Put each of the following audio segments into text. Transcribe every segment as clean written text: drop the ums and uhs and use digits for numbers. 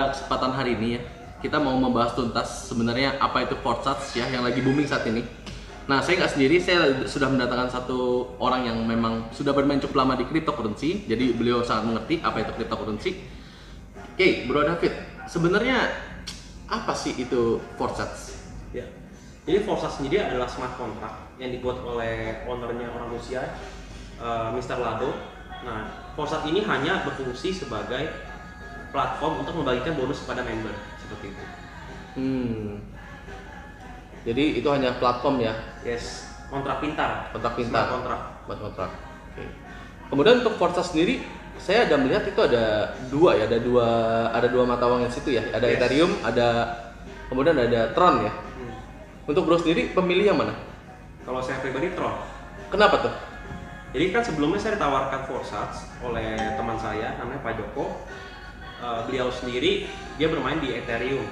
Kesempatan hari ini ya, kita mau membahas tuntas sebenarnya apa itu Forsats ya yang lagi booming saat ini. Nah, saya nggak sendiri, saya sudah mendatangkan satu orang yang memang sudah bermain cukup lama di cryptocurrency, jadi beliau sangat mengerti apa itu cryptocurrency. Oke, Bro David, sebenarnya apa sih itu Forsats? Ya, jadi Forza sendiri adalah smart contract yang dibuat oleh ownernya orang Rusia, Mr. Lado. Nah, Forza ini hanya berfungsi sebagai platform untuk membagikan bonus kepada member, seperti itu. Jadi itu hanya platform ya, Yes, kontrak pintar. kontrak pintar, Smart kontrak. buat kontrak. Oke. Kemudian untuk Forsats sendiri, saya ada melihat itu ada dua ya, ada dua mata uang yang situ ya, ada Yes. Ethereum, kemudian ada Tron ya. Untuk Bro sendiri pemilih yang mana? Kalau saya pribadi Tron. Kenapa tuh? Jadi kan sebelumnya saya ditawarkan Forsats oleh teman saya, namanya Pak Joko. Beliau sendiri dia bermain di Ethereum.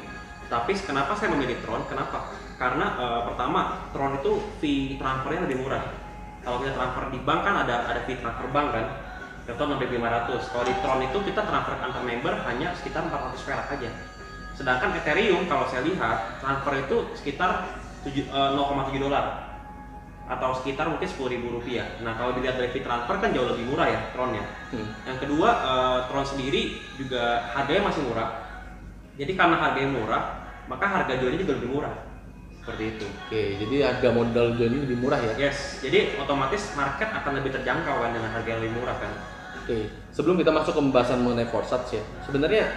Tapi kenapa saya memilih Tron? Kenapa? Karena pertama Tron itu fee transfernya lebih murah. Kalau kita transfer di bank kan ada fee transfer bank kan, contoh 6.500. Kalau di Tron itu kita transfer antar member hanya sekitar 400 perak aja. Sedangkan Ethereum kalau saya lihat transfer itu sekitar 0,7 dolar atau sekitar mungkin 10.000 rupiah. Nah, kalau dilihat dari fee transfer kan jauh lebih murah ya Tronnya. Yang kedua, Tron sendiri juga harganya masih murah. Jadi karena harganya murah, maka harga jualnya juga lebih murah. Seperti itu. Oke, jadi harga modal join lebih murah ya? Yes, jadi otomatis market akan lebih terjangkau kan dengan harga yang lebih murah kan. Oke, sebelum kita masuk ke pembahasan mengenai Forsats ya, sebenarnya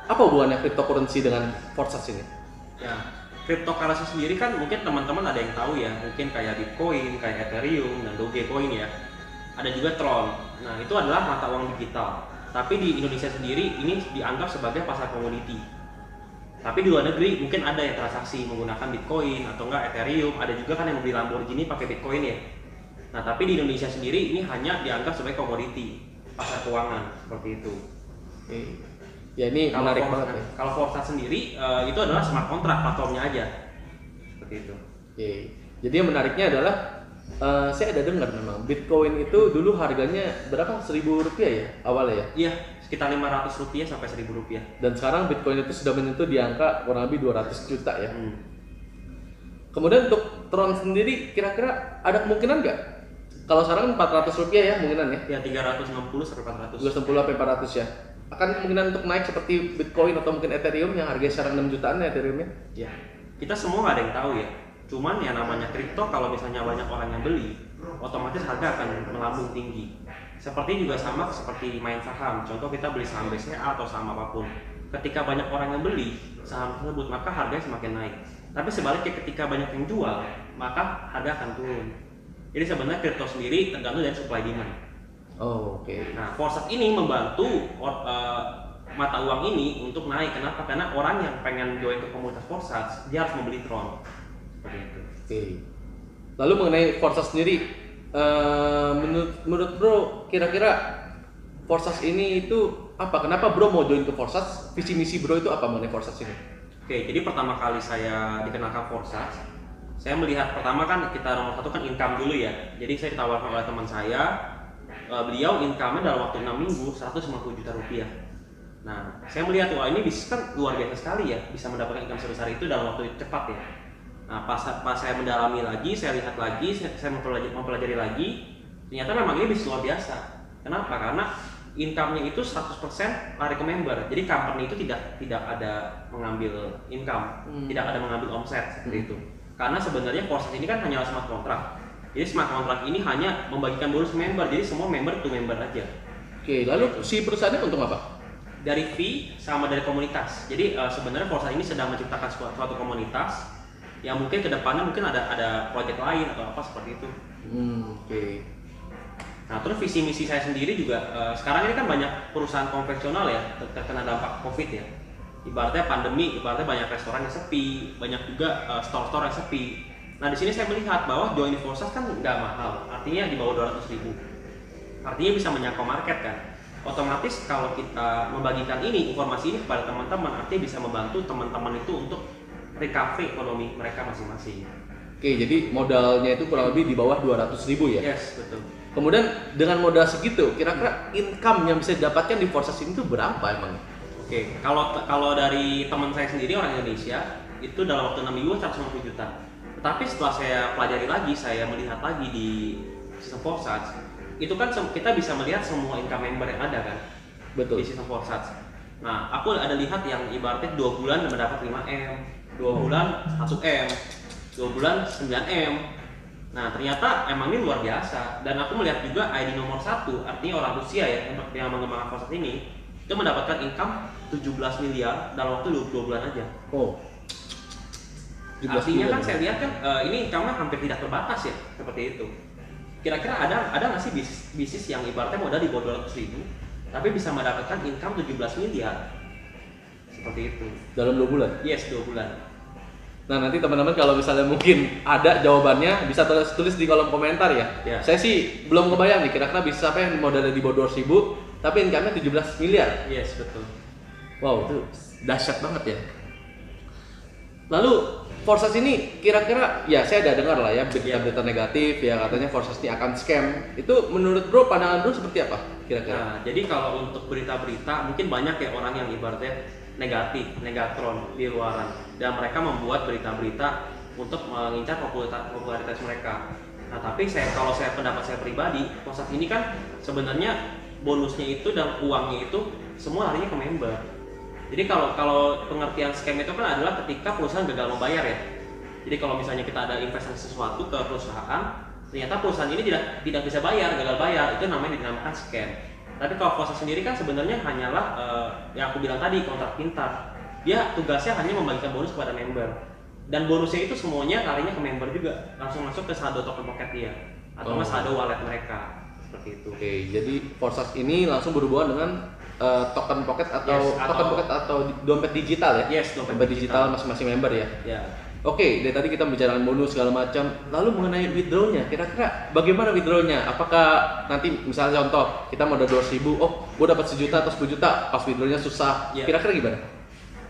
apa hubungannya cryptocurrency dengan Forsats ini? Ya, cryptocurrency sendiri kan mungkin teman-teman ada yang tahu ya, mungkin kayak Bitcoin, kayak Ethereum, dan Dogecoin ya. Ada juga Tron. Nah, itu adalah mata uang digital. Tapi di Indonesia sendiri ini dianggap sebagai pasar komoditi. Tapi di luar negeri mungkin ada yang transaksi menggunakan Bitcoin atau enggak Ethereum. Ada juga kan yang membeli Lamborghini pakai Bitcoin ya. Nah, tapi di Indonesia sendiri ini hanya dianggap sebagai komoditi, pasar keuangan seperti itu. Oke. Ya ini menarik banget ya. Kalau Forsats sendiri itu adalah smart contract platformnya aja. Seperti itu. Oke. Jadi yang menariknya adalah saya ada dengar memang Bitcoin itu dulu harganya berapa? 1.000 rupiah ya awalnya ya? Iya, sekitar 500 rupiah sampai 1.000 rupiah. Dan sekarang Bitcoin itu sudah menyentuh di angka kurang lebih 200 juta ya. Kemudian untuk Tron sendiri kira-kira ada kemungkinan nggak? Kalau sekarang 400 rupiah ya kemungkinan ya? Ya 360 sampai 400. 260 sampai 400 ya. Akan kemungkinan untuk naik seperti Bitcoin atau mungkin Ethereum yang harganya sekarang 6 jutaan ya Ethereumnya? Ya, kita semua nggak ada yang tahu ya. Cuman ya namanya kripto kalau misalnya banyak orang yang beli, otomatis harga akan melambung tinggi. Seperti juga sama seperti main saham. Contoh kita beli saham BCA atau saham apapun. Ketika banyak orang yang beli saham tersebut, maka harganya semakin naik. Tapi sebaliknya ketika banyak yang jual, maka harga akan turun. Jadi sebenarnya kripto sendiri tergantung dari supply demand. Oh, oke. Nah, Forsats ini membantu mata uang ini untuk naik. Kenapa? Karena orang yang pengen join ke komunitas Forsats, dia harus membeli Tron. Seperti itu. Oke. Lalu mengenai Forsats sendiri, menurut Bro, kira-kira Forsats ini itu apa? Kenapa Bro mau join ke Forsats? Visi misi Bro itu apa mengenai Forsats ini? Oke, jadi pertama kali saya dikenalkan Forsats, saya melihat pertama kan kita nomor satu kan income dulu ya. Jadi saya ditawarkan oleh teman saya, beliau income-nya dalam waktu 6 minggu 150 juta rupiah. Nah, saya melihat wah ini bisnis kan luar biasa sekali ya, bisa mendapatkan income sebesar itu dalam waktu cepat ya. Nah, pas saya mendalami lagi, saya lihat lagi, saya mempelajari lagi, ternyata memang ini bisnis luar biasa. Kenapa? Karena income-nya itu 100% lari ke member. Jadi company itu tidak ada mengambil income, tidak ada mengambil omset seperti itu. Karena sebenarnya Forsats ini kan hanyalah smart contract. Jadi smart contract ini hanya membagikan bonus ke member. Jadi semua member to member aja. Oke, lalu si perusahaannya untung apa? Dari fee sama dari komunitas. Jadi sebenarnya Forsats ini sedang menciptakan suatu komunitas yang mungkin kedepannya mungkin ada proyek lain atau apa seperti itu. Oke. Nah, terus visi misi saya sendiri juga sekarang ini kan banyak perusahaan konvensional ya terkena dampak COVID ya. Ibaratnya pandemi, ibaratnya banyak restoran yang sepi, banyak juga store-store yang sepi. Nah, di sini saya melihat bahwa join di Forsats kan nggak mahal, artinya di bawah 200.000. Artinya bisa menjangkau market kan. Otomatis kalau kita membagikan ini informasi ini kepada teman-teman, artinya bisa membantu teman-teman itu untuk recovery ekonomi mereka masing-masing. Oke, jadi modalnya itu kurang lebih di bawah 200.000 ya? Yes, betul. Kemudian dengan modal segitu, kira-kira income yang bisa didapatkan di Forsats ini tuh berapa emang? Oke, kalau dari teman saya sendiri orang Indonesia itu dalam waktu 6 minggu 150 juta. Tetapi setelah saya pelajari lagi, saya melihat lagi di sistem Forsats, itu kan kita bisa melihat semua income member yang ada kan. Betul. Di sistem Forsats. Nah, aku ada lihat yang ibaratnya 2 bulan mendapat 5M, 2 bulan 1M, 2 bulan 9M. Nah, ternyata emang ini luar biasa. Dan aku melihat juga ID nomor 1, artinya orang Rusia ya yang mengembangkan Forsats ini, itu mendapatkan income 17 miliar dalam waktu 2 bulan aja. Oh. Artinya kan saya lihat kan ini income-nya hampir tidak terbatas ya, seperti itu. Kira-kira ada nggak sih bisnis yang ibaratnya modal di bawah 200.000 tapi bisa mendapatkan income 17 miliar? Seperti itu. Dalam 2 bulan? Yes, 2 bulan. Nah, nanti teman-teman kalau misalnya mungkin ada jawabannya bisa tulis di kolom komentar ya. Ya. Saya sih belum kebayang nih kira-kira bisa apa yang modalnya di bawah 200.000 tapi income-nya 17 miliar. Yes, betul. Wow, itu dahsyat banget ya. Lalu Forsats ini kira-kira ya saya ada dengar lah ya berita-berita negatif ya katanya Forsats ini akan scam. Itu menurut bro, pandangan bro seperti apa kira-kira? Nah, jadi kalau untuk berita-berita mungkin banyak ya orang yang ibaratnya negatif, negatron di luaran dan mereka membuat berita-berita untuk mengincar popularitas mereka. Nah, tapi kalau pendapat saya pribadi, Forsats ini kan sebenarnya bonusnya itu dan uangnya itu semua larinya ke member. Jadi kalau pengertian scam itu kan adalah ketika perusahaan gagal membayar ya. Jadi kalau misalnya kita ada investasi sesuatu ke perusahaan, ternyata perusahaan ini tidak bisa bayar, gagal bayar, itu namanya dinamakan scam. Tapi kalau Forsats sendiri kan sebenarnya hanyalah yang aku bilang tadi, kontrak pintar. Dia tugasnya hanya membagikan bonus kepada member. Dan bonusnya itu semuanya larinya ke member juga, langsung masuk ke saldo token pocket dia atau saldo wallet mereka. Seperti itu. Oke, jadi Forsats ini langsung berhubungan dengan token pocket atau dompet digital ya? Yes, dompet digital masing-masing member ya. Ya. Oke, dari tadi kita bicarakan bonus segala macam. Lalu mengenai withdrawnya, kira-kira bagaimana withdrawnya? Apakah nanti misalnya contoh kita modal 200.000, oh gue dapat 1 juta atau 10 juta, pas withdrawnya susah. Ya. Kira-kira gimana?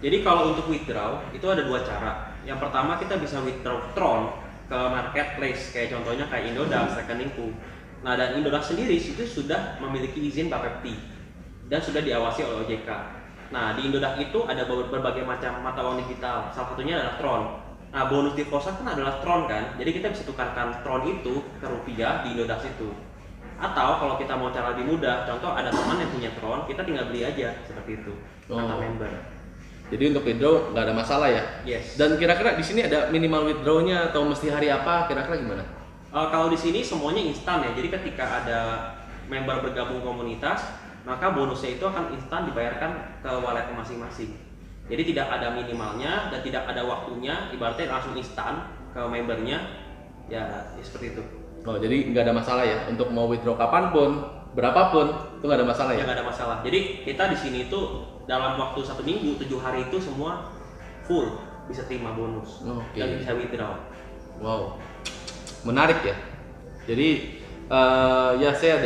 Jadi kalau untuk withdraw itu ada 2 cara. Yang pertama kita bisa withdraw Tron ke marketplace kayak contohnya kayak Indodax, Rekeningku. Nah, dan Indodax sendiri itu sudah memiliki izin Bapepti dan sudah diawasi oleh OJK. Nah, di Indodax itu ada berbagai macam mata uang digital. Salah satunya adalah Tron. Nah, bonus di Forsats kan adalah Tron kan. Jadi kita bisa tukarkan Tron itu ke rupiah di Indodax itu. Atau kalau kita mau cara lebih mudah, contoh ada teman yang punya Tron, kita tinggal beli aja seperti itu. Antar member. Jadi untuk withdraw nggak ada masalah ya? Yes. Dan kira-kira di sini ada minimal withdrawnya atau mesti hari apa? Kira-kira gimana? Kalau di sini semuanya instan ya. Jadi ketika ada member bergabung komunitas, maka bonusnya itu akan instan dibayarkan ke wallet masing-masing. Jadi tidak ada minimalnya dan tidak ada waktunya, ibaratnya langsung instan ke membernya, ya seperti itu. Oh, jadi nggak ada masalah ya untuk mau withdraw kapanpun, berapapun itu nggak ada masalah ya? Nggak ada masalah. Jadi kita di sini itu dalam waktu 1 minggu, 7 hari itu semua full bisa terima bonus dan bisa withdraw. Wow, menarik ya. Jadi ya saya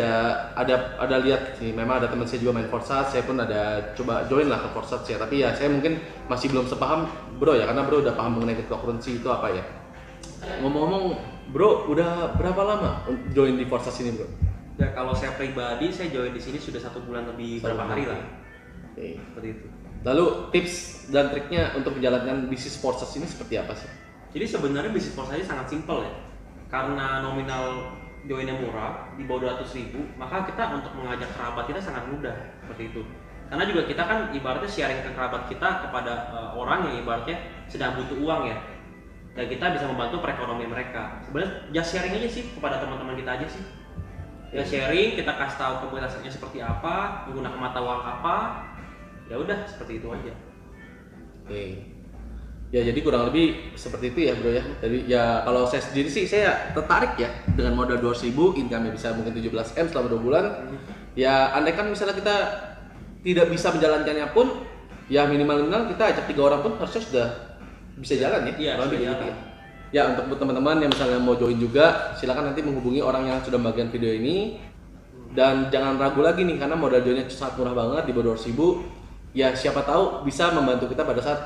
ada lihat sih, memang ada teman saya juga main Forsats, saya pun ada coba join lah ke Forsats ya, tapi ya saya mungkin masih belum sepaham bro ya, karena bro udah paham mengenai cryptocurrency itu apa ya. Ngomong-ngomong bro, udah berapa lama join di Forsats ini bro? Ya kalau saya pribadi, saya join di sini sudah 1 bulan lebih berapa hari lah. Oke. Seperti itu. Lalu tips dan triknya untuk menjalankan bisnis Forsats ini seperti apa sih? Jadi sebenarnya bisnis Forsats ini sangat simpel ya, karena nominal joinnya murah di bawah 200.000, maka kita untuk mengajak kerabat kita sangat mudah seperti itu. Karena juga kita kan ibaratnya sharing ke kerabat kita kepada orang yang ibaratnya sedang butuh uang ya, dan kita bisa membantu perekonomian mereka. Sebenarnya just sharing aja sih kepada teman-teman kita aja sih. Ya sharing, kita kasih tahu komunitasnya seperti apa, menggunakan mata uang apa, ya udah seperti itu aja. Oke. Ya jadi kurang lebih seperti itu ya bro ya. Jadi ya kalau saya sendiri sih saya tertarik ya dengan modal 200.000, income bisa mungkin 17M selama 2 bulan. Ya andai kan misalnya kita tidak bisa menjalankannya pun, ya minimal kita ajak 3 orang pun harusnya sudah bisa jalan ya. Iya, sudah jalan. Gitu. Ya untuk teman-teman yang misalnya mau join juga, silakan nanti menghubungi orang yang sudah membagikan video ini. Dan jangan ragu lagi nih, karena modal joinnya sangat murah banget di bawah 200.000. Ya siapa tahu bisa membantu kita pada saat